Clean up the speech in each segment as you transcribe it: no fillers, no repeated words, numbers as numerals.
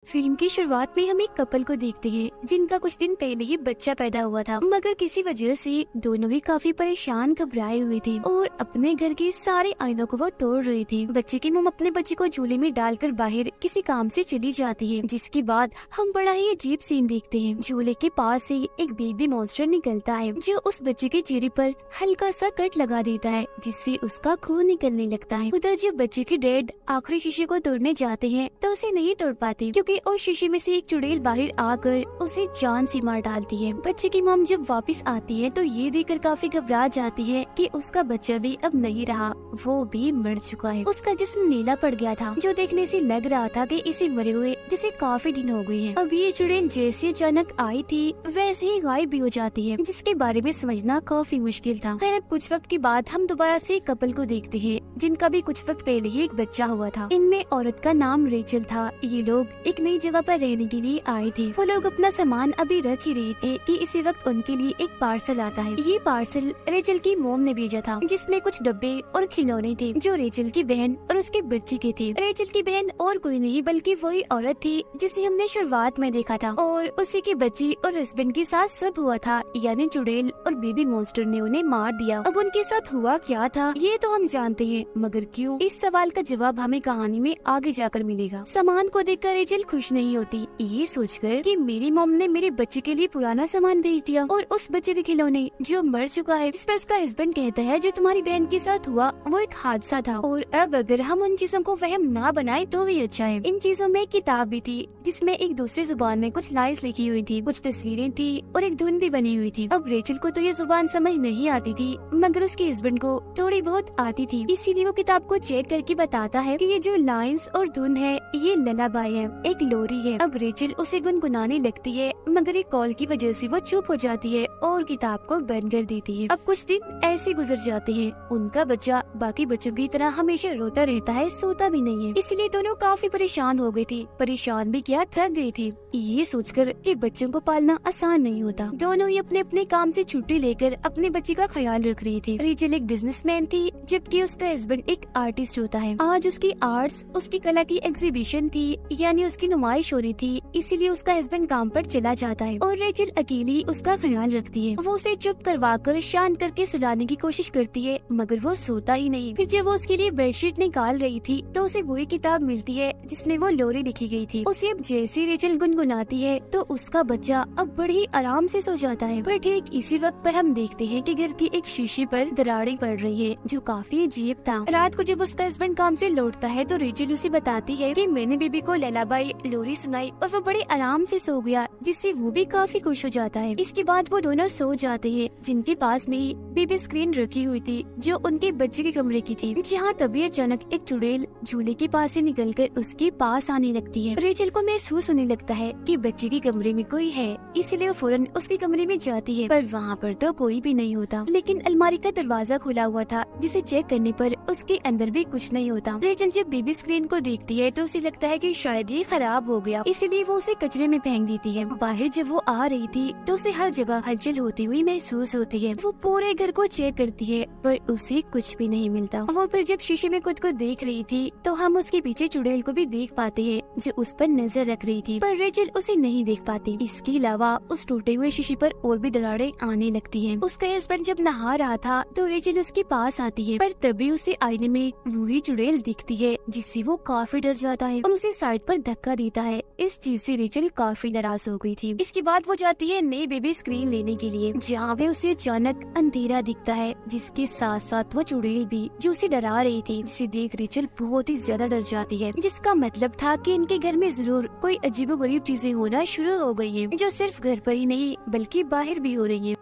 Film की शुरुआत में हम एक कपल को देखते हैं जिनका कुछ दिन पहले ही बच्चा पैदा हुआ था, मगर किसी वजह से दोनों ही काफी परेशान घबराए हुए थे और अपने घर के सारे आईनों को वो तोड़ रहे थे। बच्चे की मम अपने बच्चे को झूले में डालकर बाहर किसी काम से चली जाती है, जिसके बाद हम बड़ा ही अजीब सीन देखते हैं। झूले के पास से एक बेबी मॉन्स्टर निकलता है जो उस बच्चे के चेहरे पर हल्का सा कट लगा देता है, जिससे उसका खून निकलने लगता है। उधर जब बच्चे के डैड आखिरी शीशे को तोड़ने जाते हैं तो उसे नहीं तोड़ पाते, क्योंकि उस शीशे में से एक चुड़ैल बाहर आकर उसे जान से मार डालती है। बच्चे की मॉम जब वापस आती है तो ये देखकर काफी घबरा जाती है कि उसका बच्चा भी अब नहीं रहा, वो भी मर चुका है। उसका जिस्म नीला पड़ गया था, जो देखने से लग रहा था कि इसे मरे हुए जिसे काफी दिन हो गए हैं। अब ये चुड़ैल जैसे अचानक आई थी वैसे ही गायब भी हो जाती है, जिसके बारे में समझना काफी मुश्किल था। खैर, अब कुछ वक्त के बाद हम दोबारा से एक कपल को देखते हैं जिनका भी कुछ वक्त पहले ही एक बच्चा हुआ था। इनमें औरत का नाम रेचल था। ये लोग एक नई जगह पर रहने के लिए आए थे। वो लोग अपना सामान अभी रख ही रहे थे कि इसी वक्त उनके लिए एक पार्सल आता है। ये पार्सल रेचल की मोम ने भेजा था, जिसमें कुछ डब्बे और खिलौने थे जो रेचल की बहन और उसके बच्चे के थे। रेचल की बहन और कोई नहीं बल्कि वही औरत थी जिसे हमने शुरुआत में देखा था, और उसी के बच्चे और हस्बैंड के साथ सब हुआ था, यानी चुड़ैल और बेबी मॉन्स्टर ने उन्हें मार दिया। अब उनके साथ हुआ क्या था ये तो हम जानते हैं, मगर क्यों, इस सवाल का जवाब हमें कहानी में आगे जाकर मिलेगा। सामान को देखकर रेचल खुश नहीं होती, ये सोचकर कि मेरी मॉम ने मेरे बच्चे के लिए पुराना सामान भेज दिया और उस बच्चे के खिलौने जो मर चुका है। इस पर उसका हस्बैंड कहता है जो तुम्हारी बहन के साथ हुआ वो एक हादसा था, और अब अगर हम उन चीजों को वहम ना बनाए तो ही अच्छा है। इन चीजों में एक किताब भी थी जिसमें एक दूसरी जुबान में कुछ लाइन्स लिखी हुई थी, कुछ तस्वीरें थी और एक धुन भी बनी हुई थी। अब रेचल को तो ये जुबान समझ नहीं आती थी, मगर उसके हस्बैंड को थोड़ी बहुत आती थी, इसीलिए वो किताब को चेक करके बताता है कि ये जो लाइन्स और धुन है ये ललाबाई है, एक लोरी है। अब रेचल उसे गुनगुनाने लगती है, मगर एक कॉल की वजह से वो चुप हो जाती है और किताब को बंद कर देती है। अब कुछ दिन ऐसे गुजर जाते हैं। उनका बच्चा बाकी बच्चों की तरह हमेशा रोता रहता है, सोता भी नहीं है, इसलिए दोनों काफी परेशान हो गए थे। परेशान भी क्या, थक गए थे। ये सोचकर कि बच्चों को पालना आसान नहीं होता, दोनों ही अपने अपने काम से छुट्टी लेकर अपने बच्चे का ख्याल रख रही थी। रेचल एक बिजनेसमैन थी, जबकि उसका हस्बैंड एक आर्टिस्ट होता है। आज उसकी आर्ट्स, उसकी कला की एग्जीबिशन थी, यानी उसकी नुमाइश हो रही थी, इसीलिए उसका हस्बैंड काम पर चला जाता है और रेचल अकेली उसका ख्याल रखती है। वो उसे चुप करवाकर शांत करके सुलाने की कोशिश करती है, मगर वो सोता ही नहीं। फिर जब वो उसके लिए बेडशीट निकाल रही थी तो उसे वही किताब मिलती है जिसमें वो लोरी लिखी गई थी। उसे अब जैसी रेचल गुनगुनाती है तो उसका बच्चा अब बड़े ही आराम से सो जाता है। पर ठीक इसी वक्त पर हम देखते हैं कि घर की एक शीशे पर दरारें पड़ रही है, जो काफी अजीब था। रात को जब उसका हस्बैंड काम से लौटता है तो रेचल उसे बताती है कि मैंने बेबी को ललाबाई लोरी सुनाई और वो बड़े आराम से सो गया, जिससे वो भी काफी खुश हो जाता है। इसके बाद वो दोनों सो जाते हैं, जिनके पास में ही बेबी स्क्रीन रखी हुई थी जो उनके बच्चे के कमरे की थी। जहाँ तभी अचानक एक चुड़ैल झूले के पास से निकलकर उसके पास आने लगती है। रेचल को महसूस होने लगता है कि बच्चे के कमरे में कोई है, इसलिए वो फौरन उसके कमरे में जाती है, पर वहाँ पर तो कोई भी नहीं होता। लेकिन अलमारी का दरवाजा खुला हुआ था, जिसे चेक करने पर उसके अंदर भी कुछ नहीं होता। रेचल जब बेबी स्क्रीन को देखती है तो उसे लगता है कि शायद ये खराब हो गया, इसलिए वो उसे कचरे में फेंक देती है। बाहर जब वो आ रही थी तो उसे हर जगह हलचल होती हुई महसूस होती है। वो पूरे घर को चेक करती है, पर उसे कुछ भी नहीं मिलता। वो फिर जब शीशे में खुद को देख रही थी तो हम उसके पीछे चुड़ैल को भी देख पाते हैं, जो उस पर नजर रख रही थी, पर रेचल उसे नहीं देख पाती। इसके अलावा उस टूटे हुए शीशे पर और भी दरारें आने लगती हैं। उसका हस्बैंड जब नहा रहा था तो रेचल उसके पास आती है, पर तभी उसे आईने में वही चुड़ैल दिखती है, जिससे वो काफी डर जाता है और उसे साइड पर धक्का देता है। इस चीज से रेचल काफी नाराज हो गई थी। इसके बाद वो जाती है नई बेबी स्क्रीन लेने के लिए, जहाँ पे उसे अचानक अंधेरा दिखता है, जिसके साथ साथ वो चुड़ैल भी जो उसे डरा रही थी, जिसे देख रेचल बहुत ही ज्यादा डर जाती है। जिसका मतलब था कि इनके घर में जरूर कोई अजीबोगरीब चीजें होना शुरू हो गई हैं, जो सिर्फ घर पर ही नहीं बल्कि बाहर भी हो रही हैं।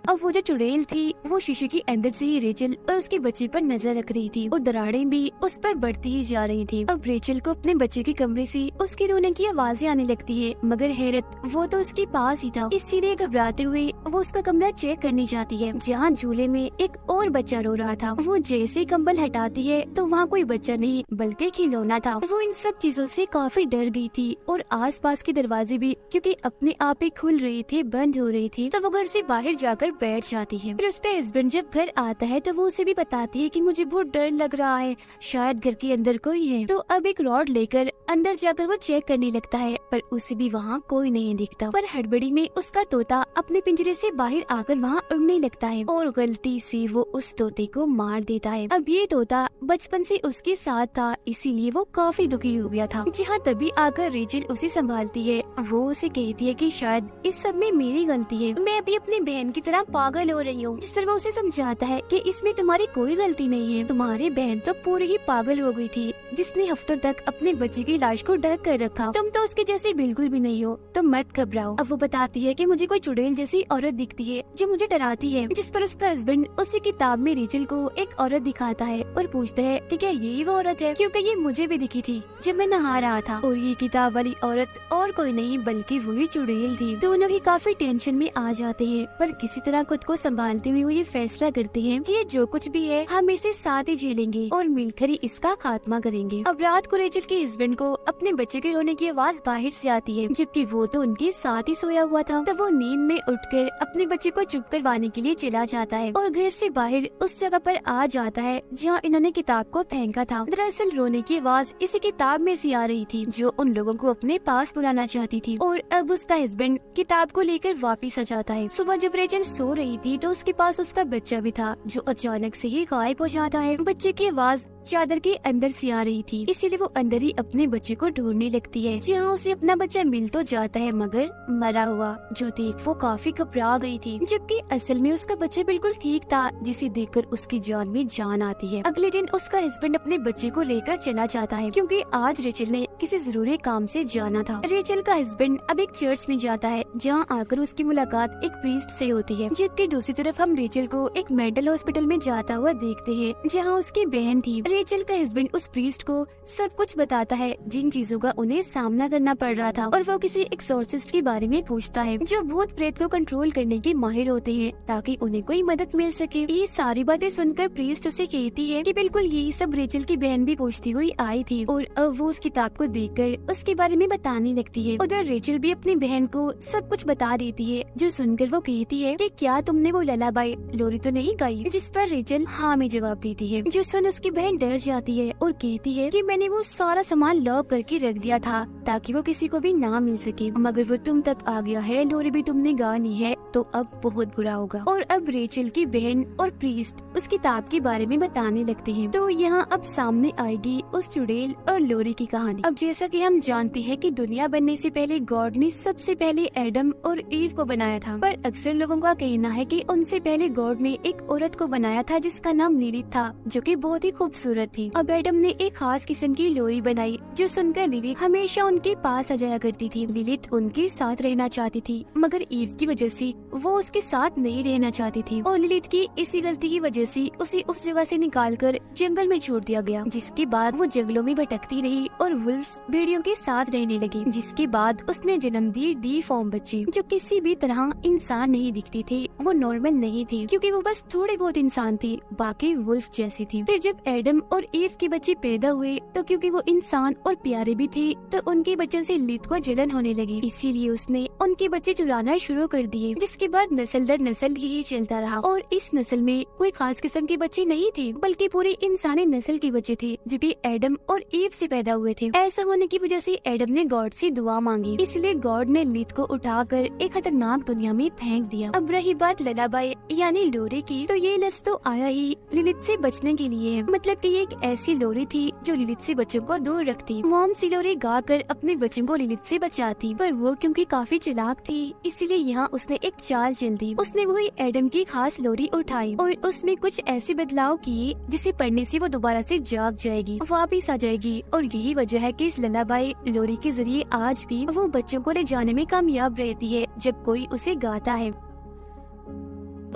अब वो जो चुड़ैल थी वो शीशे के अंदर से ही रेचल और उसके बच्चे पर नजर रख रही थी, और दरारें भी उस पर बढ़ती ही जा रही थी। अब रेचल को अपने बच्चे के कमरे से उसके रोने की आवाजें आने लगती है, मगर हैरत वो तो उसके पास ही था, इसीलिए घबराते हुए वो उसका कमरा चेक करने जाती है, जहाँ झूले में एक और बच्चा रो रहा था। वो जैसे कंबल हटाती है तो वहाँ कोई बच्चा नहीं बल्कि खिलौना था। वो इन सब चीजों से काफी डर गई थी, और आस पास के दरवाजे भी क्योंकि अपने आप ही खुल रहे थे, बंद हो रहे थे, तो वो घर से बाहर जाकर बैठ जाती है। फिर उसका हस्बैंड जब घर आता है तो वो उसे भी बताती है कि मुझे बहुत डर लग रहा है, शायद घर के अंदर कोई है। तो अब एक रॉड लेकर अंदर जाकर वो चेक करने लगता है, पर उसे भी वहाँ कोई नहीं दिखता। पर हड़बड़ी में उसका तोता अपने पिंजरे से बाहर आकर वहाँ उड़ने लगता है और गलती से वो उस तोते को मार देता है। अब ये तोता बचपन से उसके साथ था, इसीलिए वो काफी दुखी हो गया था। जहाँ तभी आकर रेचल उसे संभालती है। वो उसे कहती है कि शायद इस सब में मेरी गलती है, मैं अभी अपनी बहन की तरह पागल हो रही हूँ। जिस पर वो उसे समझाता है कि इसमें तुम्हारी कोई गलती नहीं है, तुम्हारी बहन तो पूरी ही पागल हो गई थी, जिसने हफ्तों तक अपने बच्चे की लाश को ढक कर रखा। तुम तो उसके जैसे बिल्कुल भी नहीं हो, तुम मत घबराओ। अब वो बताती है कि मुझे कोई चुड़ैल जैसी औरत दिखती है जो मुझे डराती है। जिस पर उसका हस्बैंड उसी किताब में रेचल को एक औरत दिखाता है और पूछता है कि क्या यही वो औरत है, क्योंकि ये मुझे भी दिखी थी जब मैं नहा रहा था। और ये किताब वाली औरत और कोई नहीं बल्कि वही चुड़ैल थी। दोनों ही काफी टेंशन में आ जाते हैं, पर किसी तरह खुद को संभालते हुए वो ये फैसला करते हैं कि ये जो कुछ भी है हम इसे साथ ही झेलेंगे और मिलकर ही इसका खात्मा करेंगे। अब रात को रेचल के हस्बैंड को अपने बच्चे के रोने की आवाज बाहर से आती है, जबकि वो तो उनके साथ ही सोया हुआ था। तब वो नींद में उठकर अपने बच्चे को चुप करवाने के लिए चला जाता है और घर से बाहर उस जगह पर आ जाता है जहाँ इन्होंने किताब को फेंका था। दरअसल रोने की आवाज इसी किताब में से आ रही थी जो उन लोगों को अपने पास बुलाना चाहती थी। और अब उसका हस्बैंड किताब को लेकर वापिस आ जाता है। सुबह जब रेचल सो रही थी तो उसके पास उसका बच्चा भी था जो अचानक से ही गायब हो जाता है। बच्चे की आवाज चादर के अंदर से आ रही थी, इसीलिए वो अंदर ही अपने बच्चे को ढूंढने लगती है। जहाँ उसे अपना बच्चा मिल तो जाता है मगर मरा हुआ, जो देख वो काफी घबरा गई थी, जबकि असल में उसका बच्चा बिल्कुल ठीक था, जिसे देखकर उसकी जान में जान आती है। अगले दिन उसका हस्बैंड अपने बच्चे को लेकर चला जाता है क्योंकि आज रेचल ने किसी जरूरी काम से जाना था। रेचल का हस्बैंड अब एक चर्च में जाता है जहाँ आकर उसकी मुलाकात एक प्रीस्ट से होती है, जबकि दूसरी तरफ हम रेचल को एक मेंटल हॉस्पिटल में जाता हुआ देखते हैं जहाँ उसकी बहन थी। रेचल का हस्बैंड उस प्रीस्ट को सब कुछ बताता है जिन चीजों का उन्हें सामना करना पड़ रहा था, और वो किसी एक्सोर्सिस्ट के बारे में पूछता है जो भूत प्रेत को कंट्रोल करने के माहिर होते हैं ताकि उन्हें कोई मदद मिल सके। ये सारी बातें सुनकर प्रीस्ट उसे कहती है कि बिल्कुल यही सब रेचल की बहन भी पूछती हुई आई थी, और अब वो उस किताब को देखकर उसके बारे में बताने लगती है। उधर रेचल भी अपनी बहन को सब कुछ बता देती है, जो सुनकर वो कहती है कि क्या तुमने वो ललाबाई लोरी तो नहीं गाई? जिस पर रेचल हाँ में जवाब देती है, जो सुन उसकी बहन डर जाती है और कहती है कि मैंने वो सारा सामान लॉक करके रख दिया था ताकि वो किसी को भी ना मिल सके, मगर वो तुम तक आ गया है, लोरी भी तुमने गा ली है तो अब बहुत बुरा होगा। और अब रेचल की बहन और प्रीस्ट उस किताब के बारे में बताने लगते हैं। तो यहाँ अब सामने आएगी उस चुड़ैल और लोरी की कहानी। अब जैसा कि हम जानते हैं कि दुनिया बनने से पहले गॉड ने सबसे पहले एडम और ईव को बनाया था, पर अक्सर लोगों का कहना है कि उनसे पहले गॉड ने एक औरत को बनाया था जिसका नाम लिलिथ था, जो कि बहुत ही खूबसूरत थी। अब एडम ने एक खास किस्म की लोरी बनाई जो सुनकर लिलिथ हमेशा उनके पास आ जाया करती थी। लिलिथ उनके साथ रहना चाहती थी, मगर ईव की वजह से वो उसके साथ नहीं रहना चाहती थी, और लिलिथ की इसी गलती की वजह से उसे उस जगह से निकालकर जंगल में छोड़ दिया गया, जिसके बाद वो जंगलों में भटकती रही और वुल्व्स भेड़ियों के साथ रहने लगी। जिसके बाद उसने जन्म दी डिफॉर्म बच्चे जो किसी भी तरह इंसान नहीं दिखती थी, वो नॉर्मल नहीं थी क्योंकि वो बस थोड़े बहुत इंसान थी, बाकी वुल्फ जैसी थी। फिर जब एडम और ईव के बच्चे पैदा हुए तो क्योंकि वो इंसान और प्यारे भी थे तो उनके बच्चों से लिलिथ को जलन होने लगी, इसीलिए उसने उनके बच्चे चुराना शुरू कर दिए, जिसके बाद नस्ल दर नस्ल यही चलता रहा। और इस नस्ल में कोई खास किस्म के बच्चे नहीं थे, बल्कि पूरी इंसानी नस्ल के बच्चे थे जो कि एडम और ईव से पैदा हुए थे। ऐसा होने की वजह से एडम ने गॉड से दुआ मांगी, इसलिए गॉड ने लिलिथ को उठाकर एक खतरनाक दुनिया में फेंक दिया। अब रही बात ललाबाई यानी लोरी की, तो ये लफ्ज तो आया ही लिलिथ से बचने के लिए है, मतलब कि ये एक ऐसी लोरी थी जो लिलिथ से बच्चों को दूर रखती। मॉम सिलोरी गाकर अपने बच्चों को लिलिथ से बचाती, पर वो क्योंकि काफी चालाक थी इसीलिए यहाँ उसने एक चाल चल दी। उसने वही एडम की खास लोरी उठाई और उसमें कुछ ऐसे बदलाव किए जिसे पढ़ने से वो दोबारा से जाग जाएगी, वापिस आ जाएगी। और यही वजह है कि इस ललाबाई लोरी के जरिए आज भी वो बच्चों को ले जाने में कामयाब रहती है जब कोई उसे गाता है।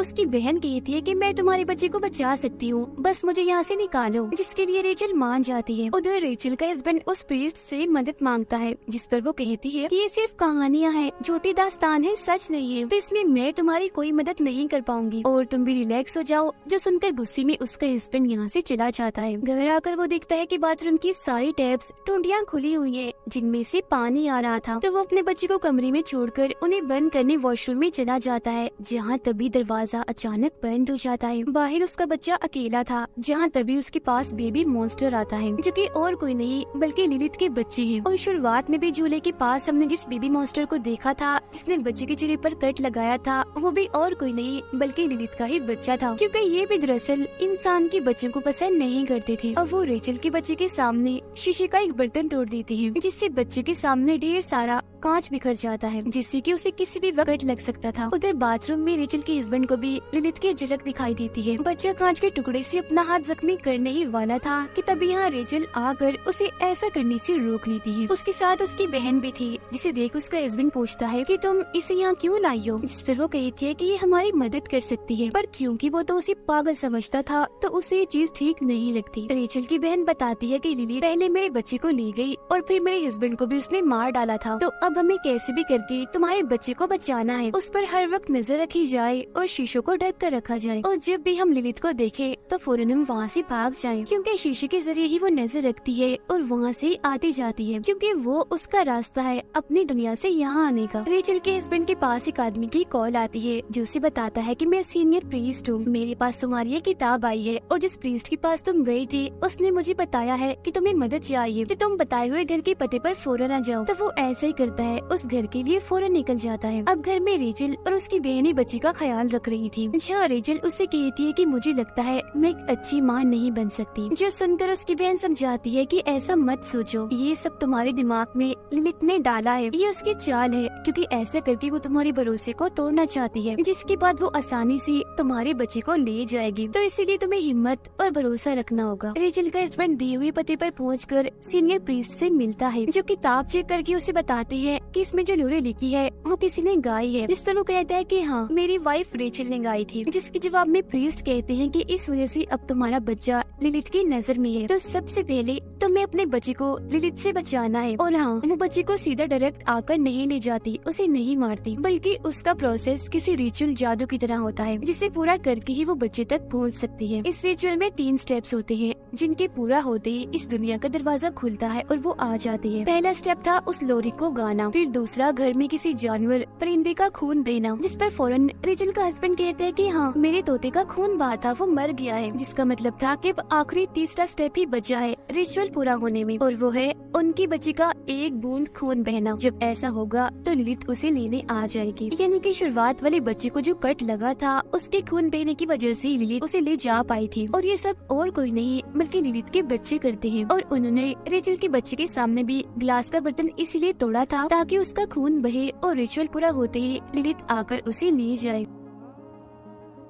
उसकी बहन कहती है कि मैं तुम्हारे बच्चे को बचा सकती हूँ, बस मुझे यहाँ से निकालो, जिसके लिए रेचल मान जाती है। उधर रेचल का हस्बैंड उस प्रीस्ट से मदद मांगता है, जिस पर वो कहती है कि ये सिर्फ कहानियाँ हैं, झूठी दास्तान है, सच नहीं है, तो इसमें मैं तुम्हारी कोई मदद नहीं कर पाऊंगी और तुम भी रिलैक्स हो जाओ। जो सुनकर गुस्से में उसका हस्बैंड यहाँ से चला जाता है। घर आकर वो देखता है कि बाथरूम की सारी टैप्स टूटियां खुली हुई है जिनमें से पानी आ रहा था, तो वो अपने बच्चे को कमरे में छोड़कर उन्हें बंद करने वॉशरूम में चला जाता है, जहाँ तभी दरवाजा दरवाजा अचानक बंद हो जाता है। बाहर उसका बच्चा अकेला था, जहाँ तभी उसके पास बेबी मॉन्स्टर आता है, जो कि और कोई नहीं बल्कि लिलित के बच्चे हैं। और शुरुआत में भी झूले के पास हमने जिस बेबी मॉन्स्टर को देखा था, जिसने बच्चे के चेहरे पर कट लगाया था, वो भी और कोई नहीं बल्कि लिलित का ही बच्चा था, क्योंकि ये भी दरअसल इंसान के बच्चों को पसंद नहीं करते थे। और वो रेचल के बच्चे के सामने शीशे का एक बर्तन तोड़ देती है, जिससे बच्चे के सामने ढेर सारा कांच बिखर जाता है, जिससे कि उसे किसी भी वक्त लग सकता था। उधर बाथरूम में रेचल के हस्बैंड को भी लिलित की झलक दिखाई देती है। बच्चा कांच के टुकड़े से अपना हाथ जख्मी करने ही वाला था कि तभी यहाँ रेचल आकर उसे ऐसा करने से रोक लेती है। उसके साथ उसकी बहन भी थी, जिसे देख उसका हस्बैंड पूछता है कि तुम इसे यहाँ क्यों लाई हो, जिस पर वो कहती है कि ये हमारी मदद कर सकती है, पर क्योंकि वो तो उसे पागल समझता था तो उसे ये चीज ठीक नहीं लगती। रेचल की बहन बताती है कि लिली पहले मेरे बच्चे को ले गई और फिर मेरे हस्बैंड को भी उसने मार डाला था, तो अब हमें कैसे भी करके तुम्हारे बच्चे को बचाना है। उस पर हर वक्त नजर रखी जाए और शीशों को ढक कर रखा जाए, और जब भी हम लिलित को देखे तो फौरन हम वहाँ से भाग जाएं, क्योंकि शीशे के जरिए ही वो नजर रखती है और वहाँ से आती जाती है, क्योंकि वो उसका रास्ता है अपनी दुनिया से यहाँ आने का। रेचल के हस्बैंड के पास एक आदमी की कॉल आती है, जो उसे बताता है कि मैं सीनियर प्रीस्ट हूँ, मेरे पास तुम्हारी ये किताब आई है, और जिस प्रीस्ट के पास तुम गई थी उसने मुझे बताया है कि तुम्हें मदद चाहिए, तो तुम बताए हुए घर के पते पर फौरन आ जाओ। तो वो ऐसा ही करता है, उस घर के लिए फौरन निकल जाता है। अब घर में रेचल और उसकी बहनी बच्ची का ख्याल रख रही थी, जहाँ रेचल उससे कहती है कि मुझे लगता है मैं एक अच्छी माँ नहीं बन सकती, जो सुनकर उसकी बहन समझाती है कि ऐसा मत सोचो, ये सब तुम्हारे दिमाग में लिलित ने डाला है, ये उसकी चाल है, क्योंकि ऐसा करके वो तुम्हारे भरोसे को तोड़ना चाहती है, जिसके बाद वो आसानी से तुम्हारे बच्चे को ले जाएगी, तो इसीलिए तुम्हें हिम्मत और भरोसा रखना होगा। रेचल का हस्बैंड दिए हुए पते पर पहुंचकर सीनियर प्रीस्ट से मिलता है, जो किताब चेक करके उसे बताती है कि इसमें जो लोरी लिखी है वो किसी ने गाई है, जिस पर वो कहता है कि हाँ मेरी वाइफ रेचल ने गाई थी, जिसके जवाब में प्रीस्ट कहते हैं कि इस वजह से अब तुम्हारा बच्चा लिलित की नजर में है, तो सबसे पहले तुम्हें अपने बच्चे को लिलित से बचाना है। और हाँ, वो बच्चे को सीधा डायरेक्ट आकर नहीं ले जाती, उसे नहीं मारती, बल्कि उसका प्रोसेस किसी रिचुअल जादू की तरह होता है, जिसे पूरा करके ही वो बच्चे तक पहुंच सकती है। इस रिचुअल में 3 स्टेप्स होते हैं, जिनके पूरा होते ही इस दुनिया का दरवाजा खुलता है और वो आ जाती है। पहला स्टेप था उस लोरी को गाना, फिर दूसरा घर में किसी जानवर परिंदे का खून बहना, जिस पर फौरन रेचल का हस्बैंड कहते हैं कि हाँ मेरे तोते का खून बहा था, वो मर गया है, जिसका मतलब था कि अब आखिरी तीसरा स्टेप ही बचा है रिचुअल पूरा होने में, और वो है उनकी बच्ची का एक बूंद खून बहना। जब ऐसा होगा तो लिलित उसे लेने आ जाएगी, यानी कि शुरुआत वाले बच्चे को जो कट लगा था उसके खून बहने की वजह से लिलित उसे ले जा पाई थी, और ये सब और कोई नहीं बल्कि लिलित के बच्चे करते हैं। और उन्होंने रेचल के बच्चे के सामने भी ग्लास का बर्तन इसलिए तोड़ा था ताकि उसका खून बहे और रिचुअल पूरा होते ही लिलित आकर उसे ले जाए।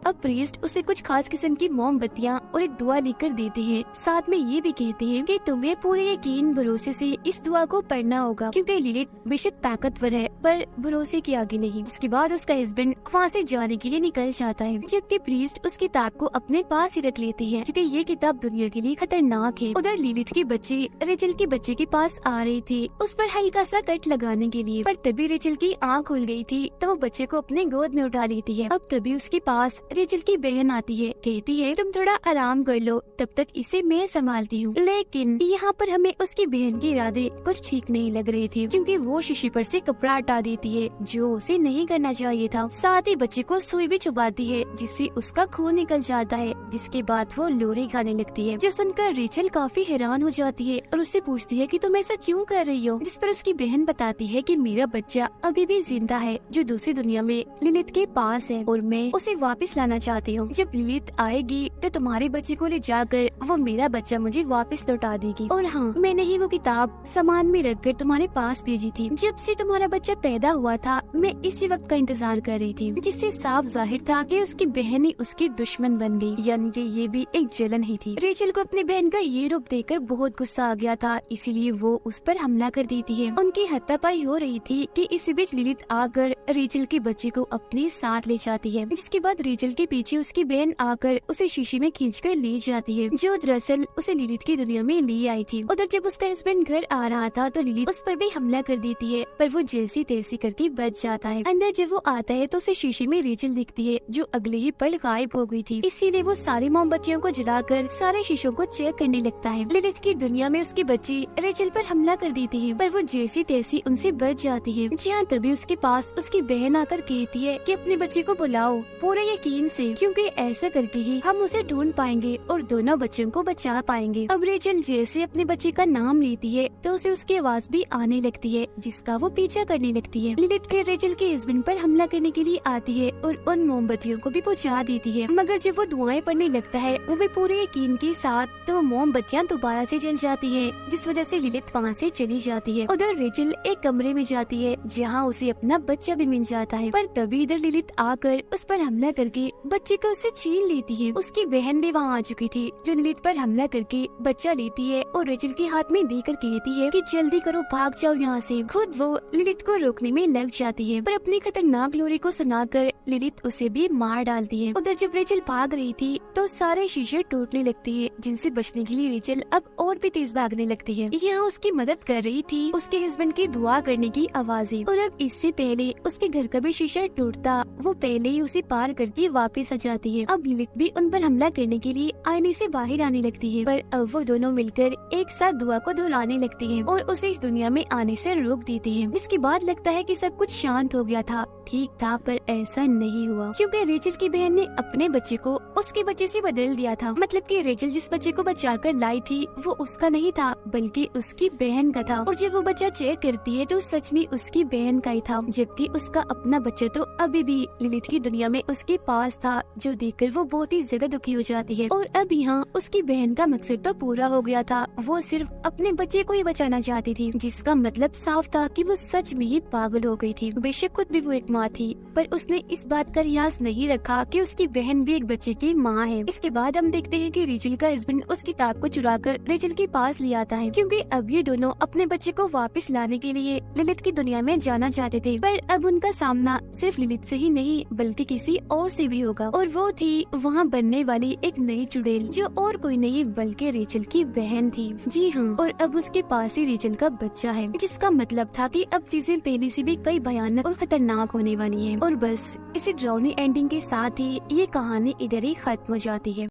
अब प्रीस्ट उसे कुछ खास किस्म की मोमबत्तियां और एक दुआ लेकर देते हैं, साथ में ये भी कहते हैं कि तुम्हें पूरे यकीन भरोसे से इस दुआ को पढ़ना होगा, क्योंकि लिलित बेशक ताकतवर है पर भरोसे के आगे नहीं। इसके बाद उसका हस्बैंड वहाँ से जाने के लिए निकल जाता है, जबकि प्रीस्ट उस किताब को अपने पास ही रख लेते हैं, क्योंकि ये किताब दुनिया के लिए खतरनाक है। उधर लिलित के बच्चे रेचल के बच्चे के पास आ रहे थे उस पर हल्का सा कट लगाने के लिए, पर तभी रेचल की आँख खुल गई थी तो वो बच्चे को अपने गोद में उठा लेती है। अब तभी उसके पास रेचल की बहन आती है, कहती है तुम थोड़ा आराम कर लो, तब तक इसे मैं संभालती हूँ। लेकिन यहाँ पर हमें उसकी बहन के इरादे कुछ ठीक नहीं लग रहे थे, क्योंकि वो शीशे पर से कपड़ा हटा देती है, जो उसे नहीं करना चाहिए था। साथ ही बच्चे को सुई भी चुभाती है, जिससे उसका खून निकल जाता है, जिसके बाद वो लोरी खाने लगती है, जो सुनकर रेचल काफी हैरान हो जाती है और उससे पूछती है कि तुम ऐसा क्यों कर रही हो, जिस पर उसकी बहन बताती है कि मेरा बच्चा अभी भी जिंदा है, जो दूसरी दुनिया में लिलित के पास है, और मैं उसे वापस लाना चाहती हूँ। जब लिलित आएगी तो तुम्हारे बच्चे को ले जाकर वो मेरा बच्चा मुझे वापस लौटा देगी। और हाँ, मैंने ही वो किताब सामान में रखकर तुम्हारे पास भेजी थी। जब से तुम्हारा बच्चा पैदा हुआ था मैं इसी वक्त का इंतजार कर रही थी, जिससे साफ जाहिर था कि उसकी बहन ही उसकी दुश्मन बन गई, यानी कि ये भी एक जलन ही थी। रेचल को अपनी बहन का ये रूप देखकर बहुत गुस्सा आ गया था, इसीलिए वो उस पर हमला कर देती है। उनकी हाथापाई हो रही थी कि इसी बीच लिलित आकर रेचल के बच्चे को अपने साथ ले जाती है, जिसके बाद रेचल के पीछे उसकी बहन आकर उसे शीशे में खींचकर ले जाती है, जो दरअसल उसे लिलित की दुनिया में ले आई थी। उधर जब उसका हस्बैंड घर आ रहा था तो लिलित उस पर भी हमला कर देती है, पर वो जैसी तैसी करके बच जाता है। अंदर जब वो आता है तो उसे शीशे में रेचल दिखती है, जो अगले ही पल गायब हो गई थी। इसीलिए वो सारी मोमबत्तियों को जलाकर सारे शीशों को चेक करने लगता है। लिलित की दुनिया में उसकी बच्ची रेचल पर हमला कर देती है, पर वो जैसी तैसी उनसे बच जाती है। जहाँ तभी उसके पास उसकी बहन आकर कहती है कि अपने बच्चे को बुलाओ। पूरा यकीन यकीन से, क्योंकि ऐसा करके ही हम उसे ढूंढ पाएंगे और दोनों बच्चों को बचा पाएंगे। अब रेचल जैसे अपने बच्चे का नाम लेती है तो उसे उसकी आवाज भी आने लगती है, जिसका वो पीछा करने लगती है। लिलिथ फिर रेचल के हस्बैंड पर हमला करने के लिए आती है और उन मोमबत्तियों को भी बुझा देती है, मगर जब वो धुआं पड़ने लगता है वो भी पूरे यकीन के साथ, तो मोमबत्तियां दोबारा से जल जाती है, जिस वजह से लिलिथ वहाँ से चली जाती है। उधर रेचल एक कमरे में जाती है जहाँ उसे अपना बच्चा भी मिल जाता है, पर तभी इधर लिलिथ आकर उस पर हमला करके बच्चे को उससे छीन लेती है। उसकी बहन भी वहाँ आ चुकी थी, जो लिलिथ पर हमला करके बच्चा लेती है और रेचल के हाथ में देकर कहती है कि जल्दी करो, भाग जाओ यहाँ से। खुद वो लिलिथ को रोकने में लग जाती है, पर अपनी खतरनाक लोरी को सुनाकर लिलिथ उसे भी मार डालती है। उधर जब रेचल भाग रही थी तो सारे शीशे टूटने लगते हैं, जिनसे बचने के लिए रेचल अब और भी तेज भागने लगती है। यहाँ उसकी मदद कर रही थी उसके हस्बैंड की दुआ करने की आवाजें, और अब इससे पहले उसके घर का भी शीशा टूटता वो पहले ही उसे पार करके वापस आ जाती है। अब लिलिथ भी उन पर हमला करने के लिए आईने से बाहर आने लगती है, पर अब वो दोनों मिलकर एक साथ दुआ को दोहराने लगती हैं और उसे इस दुनिया में आने से रोक देती हैं। इसके बाद लगता है कि सब कुछ शांत हो गया था, ठीक था, पर ऐसा नहीं हुआ, क्योंकि रेचल की बहन ने अपने बच्चे को उसके बच्चे से बदल दिया था। मतलब कि रेचल जिस बच्चे को बचाकर लाई थी वो उसका नहीं था, बल्कि उसकी बहन का था। और जब वो बच्चा चेक करती है तो सच में उसकी बहन का ही था, जबकि उसका अपना बच्चा तो अभी भी लिलिथ की दुनिया में उसके पास था, जो देखकर वो बहुत ही ज्यादा दुखी हो जाती है। और अब यहाँ उसकी बहन का मकसद तो पूरा हो गया था, वो सिर्फ अपने बच्चे को ही बचाना चाहती थी, जिसका मतलब साफ था कि वो सच में ही पागल हो गई थी। बेशक खुद भी वो एक माँ थी, पर उसने इस बात का रियाज नहीं रखा कि उसकी बहन भी एक बच्चे की माँ है। इसके बाद हम देखते हैं कि रेचल का हस्बैंड उस किताब को चुराकर रेचल के पास ले आता है, क्योंकि अब ये दोनों अपने बच्चे को वापस लाने के लिए लिलिथ की दुनिया में जाना चाहते थे। पर अब उनका सामना सिर्फ लिलिथ से ही नहीं बल्कि किसी और से भी होगा, और वो थी वहाँ बनने वाली एक नई चुड़ैल, जो और कोई नहीं बल्कि रेचल की बहन थी। जी हाँ, और अब उसके पास ही रेचल का बच्चा है, जिसका मतलब था कि अब चीजें पहले से भी कई भयानक और खतरनाक होने वाली हैं। और बस इसी ड्राउनी एंडिंग के साथ ही ये कहानी इधर ही खत्म हो जाती है।